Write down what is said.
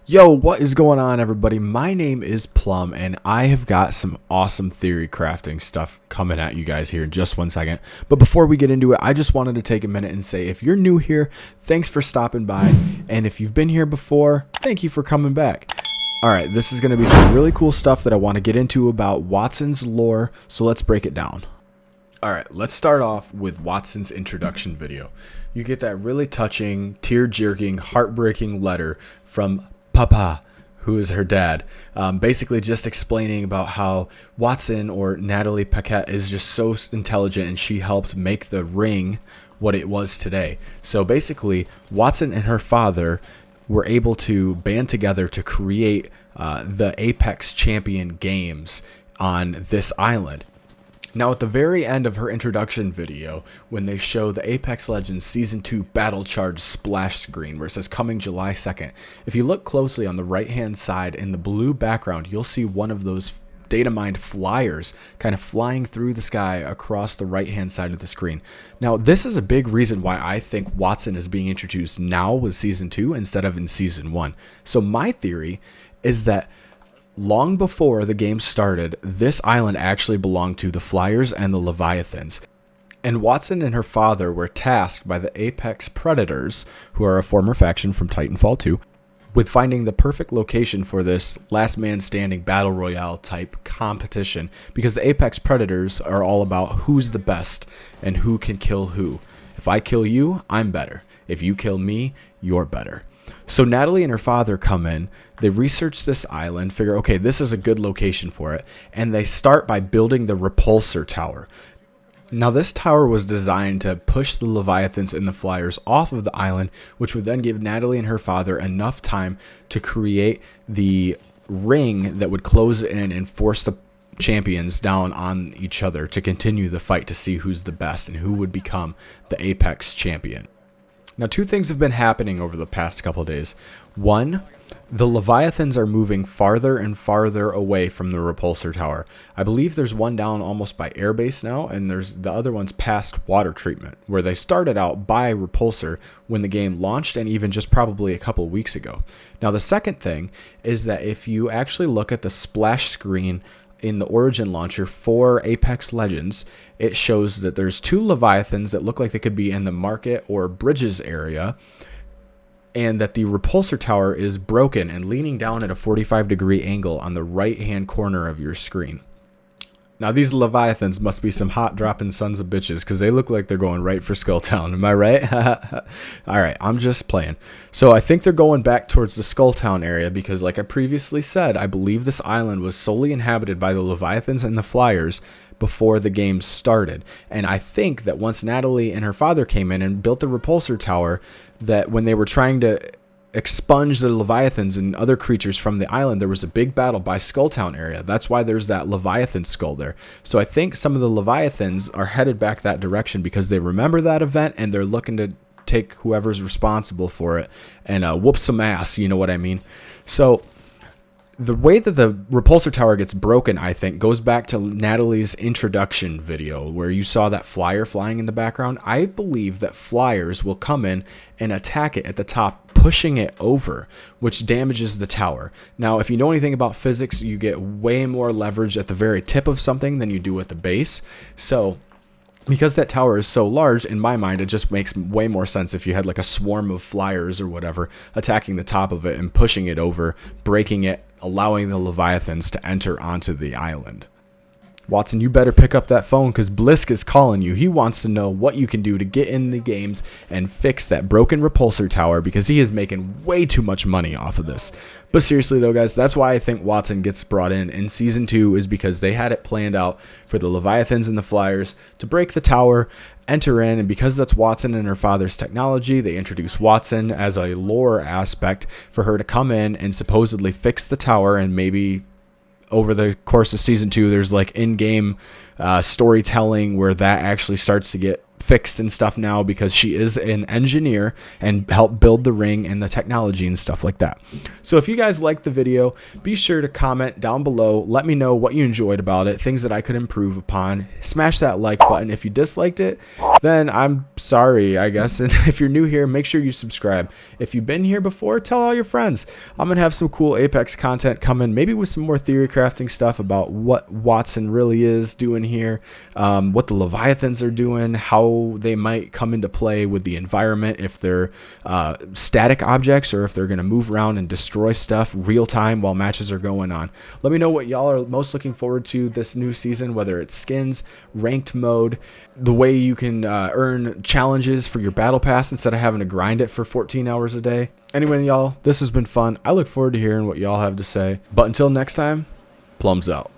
Yo, what is going on, everybody? My name is Plum, and I have got some awesome theory crafting stuff coming at you guys here in just 1 second. But before we get into it, I just wanted to take a minute and say, if you're new here, thanks for stopping by. And if you've been here before, thank you for coming back. Alright, this is going to be some really cool stuff that I want to get into about Wattson's lore, so let's break it down. Alright, let's start off with Wattson's introduction video. You get that really touching, tear-jerking, heartbreaking letter from Papa, who is her dad, basically just explaining about how Wattson, or Natalie Paquette, is just so intelligent and she helped make the ring what it was today. So basically, Wattson and her father were able to band together to create the Apex Champion games on this island. Now, at the very end of her introduction video, when they show the Apex Legends Season 2 Battle Charge splash screen where it says coming July 2nd, if you look closely on the right-hand side in the blue background, you'll see one of those data mined flyers kind of flying through the sky across the right-hand side of the screen. Now, this is a big reason why I think Wattson is being introduced now with Season 2 instead of in Season 1. So my theory is that long before the game started, this island actually belonged to the Flyers and the Leviathans. And Wattson and her father were tasked by the Apex Predators, who are a former faction from Titanfall 2, with finding the perfect location for this last man standing battle royale type competition, because the Apex Predators are all about who's the best and who can kill who. If I kill you, I'm better. If you kill me, you're better. So Natalie and her father come in, they research this island, figure, okay, this is a good location for it, and they start by building the repulsor tower. Now, this tower was designed to push the Leviathans and the Flyers off of the island, which would then give Natalie and her father enough time to create the ring that would close in and force the champions down on each other to continue the fight to see who's the best and who would become the Apex champion. Now, two things have been happening over the past couple days. One, the Leviathans are moving farther and farther away from the repulsor tower. I believe there's one down almost by airbase now, and there's the other one's past water treatment, where they started out by repulsor when the game launched, and even just probably a couple weeks ago. Now, the second thing is that if you actually look at the splash screen in the Origin launcher for Apex Legends, it shows that there's two Leviathans that look like they could be in the market or bridges area, and that the repulsor tower is broken and leaning down at a 45-degree angle on the right-hand corner of your screen. Now, these Leviathans must be some hot-dropping sons of bitches, because they look like they're going right for Skulltown. Am I right? Alright, I'm just playing. So I think they're going back towards the Skulltown area, because like I previously said, I believe this island was solely inhabited by the Leviathans and the Flyers before the game started. And I think that once Natalie and her father came in and built the repulsor tower, that when they were trying to expunge the Leviathans and other creatures from the island, there was a big battle by Skulltown area. That's why there's that Leviathan skull there. So I think some of the Leviathans are headed back that direction because they remember that event and they're looking to take whoever's responsible for it and whoop some ass, you know what I mean? So the way that the repulsor tower gets broken, I think, goes back to Natalie's introduction video where you saw that flyer flying in the background. I believe that Flyers will come in and attack it at the top, pushing it over, which damages the tower. Now, if you know anything about physics, you get way more leverage at the very tip of something than you do at the base. So because that tower is so large, in my mind, it just makes way more sense if you had like a swarm of Flyers or whatever attacking the top of it and pushing it over, breaking it, allowing the Leviathans to enter onto the island. Wattson, you better pick up that phone because Blisk is calling you. He wants to know what you can do to get in the games and fix that broken repulsor tower because he is making way too much money off of this. But seriously though, guys, that's why I think Wattson gets brought in Season 2, is because they had it planned out for the Leviathans and the Flyers to break the tower, enter in, and because that's Wattson and her father's technology, they introduce Wattson as a lore aspect for her to come in and supposedly fix the tower, and maybe over the course of Season 2, there's like in-game storytelling where that actually starts to get fixed and stuff now because she is an engineer and helped build the ring and the technology and stuff like that. So if you guys liked the video, be sure to comment down below. Let me know what you enjoyed about it, things that I could improve upon. Smash that like button. If you disliked it, then I'm sorry, I guess. And if you're new here, make sure you subscribe. If you've been here before, tell all your friends. I'm gonna have some cool Apex content coming, maybe with some more theory crafting stuff about what Wattson really is doing here, what the Leviathans are doing, how they might come into play with the environment, if they're static objects or if they're gonna move around and destroy stuff real time while matches are going on. Let me know what y'all are most looking forward to this new season, whether it's skins, ranked mode, the way you can earn challenges for your battle pass instead of having to grind it for 14 hours a day. Anyway, y'all, this has been fun. I look forward to hearing what y'all have to say. But until next time, Plums out.